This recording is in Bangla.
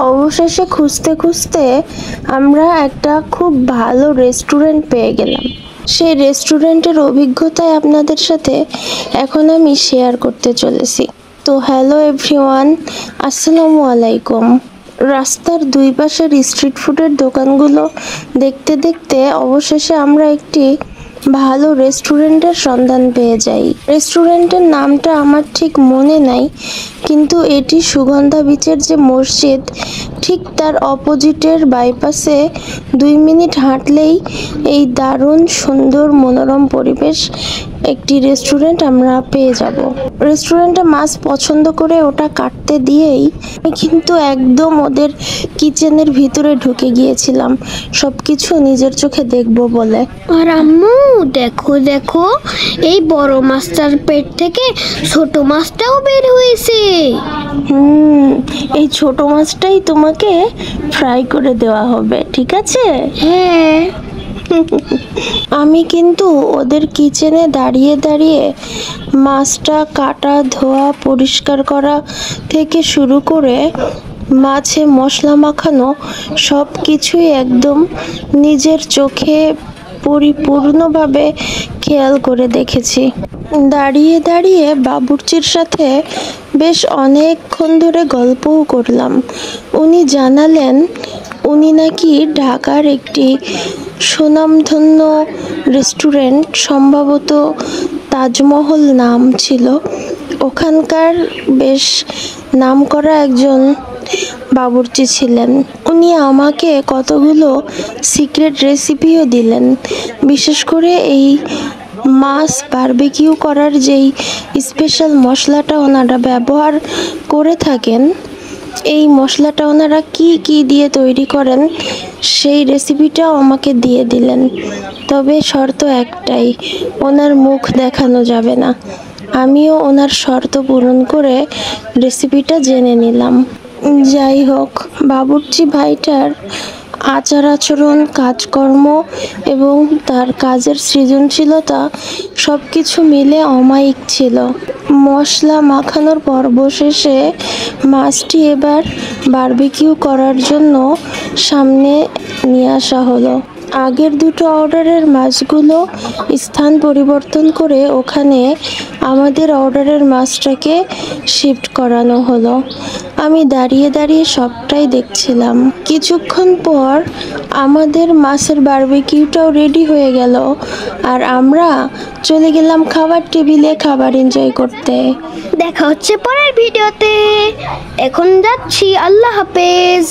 অবশেষে খুঁজতে খুঁজতে আমরা একটা খুব ভালো রেস্টুরেন্ট পেয়ে গেলাম। সেই রেস্টুরেন্টের অভিজ্ঞতায় আপনাদের সাথে এখন আমি শেয়ার করতে চলেছি। তো হ্যালো এভরিওয়ান, আসসালামু আলাইকুম। রাস্তার দুই পাশের স্ট্রিট ফুডের দোকানগুলো দেখতে দেখতে অবশেষে আমরা একটি ভালো রেস্টুরেন্টের সন্ধান পেয়ে যাই। রেস্টুরেন্টের নামটা আমার ঠিক মনে নাই, কিন্তু এটি সুগন্ধা বিচের যে মসজিদ ঠিক তার অপোজিটের বাইপাসে 2 মিনিট হাঁটলেই এই দারুণ সুন্দর মনোরম পরিবেশ একটি রেস্টুরেন্ট আমরা পেয়ে যাব। রেস্টুরেন্টে মাছ পছন্দ করে ওটা কাটতে দিয়েই আমি কিন্তু একদম ওদের কিচেনের ভিতরে ঢুকে গিয়েছিলাম সবকিছু নিজের চোখে দেখব বলে। আর আম্মু দেখো দেখো, এই বড় মাছটার পেট থেকে ছোট মাছটাও বের হয়েছে। এই ছোট মাছটাই তোমাকে ফ্রাই করে দেওয়া হবে, ঠিক আছে? হ্যাঁ। আমি কিন্তু ওদের কিচেনে দাঁড়িয়ে দাঁড়িয়ে মাছটা কাটা, ধোয়া, পরিষ্কার করা থেকে শুরু করে মাছে মশলা মাখানো সব কিছুই একদম নিজের চোখে পরিপূর্ণভাবে খেয়াল করে দেখেছি। দাঁড়িয়ে দাঁড়িয়ে বাবুর্চির সাথে বেশ অনেকক্ষণ ধরে গল্পও করলাম। উনি জানালেন উনি নাকি ঢাকার একটি সুনামধন্য রেস্টুরেন্ট, সম্ভবত তাজমহল নাম ছিল, ওখানকার বেশ নামকরা একজন বাবুর্চি ছিলেন। উনি আমাকে কতগুলো সিক্রেট রেসিপিও দিলেন। বিশেষ করে এই মাছ বারবিকিউ করার যেই স্পেশাল মশলাটা ওনারা ব্যবহার করে থাকেন, এই মশলাটা ওনারা কি দিয়ে তৈরি করেন সেই রেসিপিটাও আমাকে দিয়ে দিলেন। তবে শর্ত একটাই, ওনার মুখ দেখানো যাবে না। আমিও ওনার শর্ত পূরণ করে রেসিপিটা জেনে নিলাম। যাই হোক, বাবুর্চি ভাইটার আচার আচরণ, কাজকর্ম এবং তার কাজের সৃজনশীলতা সব কিছু মিলে অমায়িক ছিল। মশলা মাখানোর পর্ব শেষে মাছটি এবার বারবিকিউ করার জন্য সামনে নিয়ে আসা হলো। আগের দুটো অর্ডারের মাছগুলো স্থান পরিবর্তন করে ওখানে আমাদের অর্ডারের মাছটাকে শিফট করানো হলো। আমি দাঁড়িয়ে দাঁড়িয়ে সবটাই দেখছিলাম। কিছুক্ষণ পর আমাদের মাছের বারবিকিউটাও রেডি হয়ে গেল, আর আমরা চলে গেলাম খাবার টেবিলে খাবার এনজয় করতে। দেখা হচ্ছে পরের ভিডিওতে। এখন যাচ্ছি, আল্লাহ হাফেজ।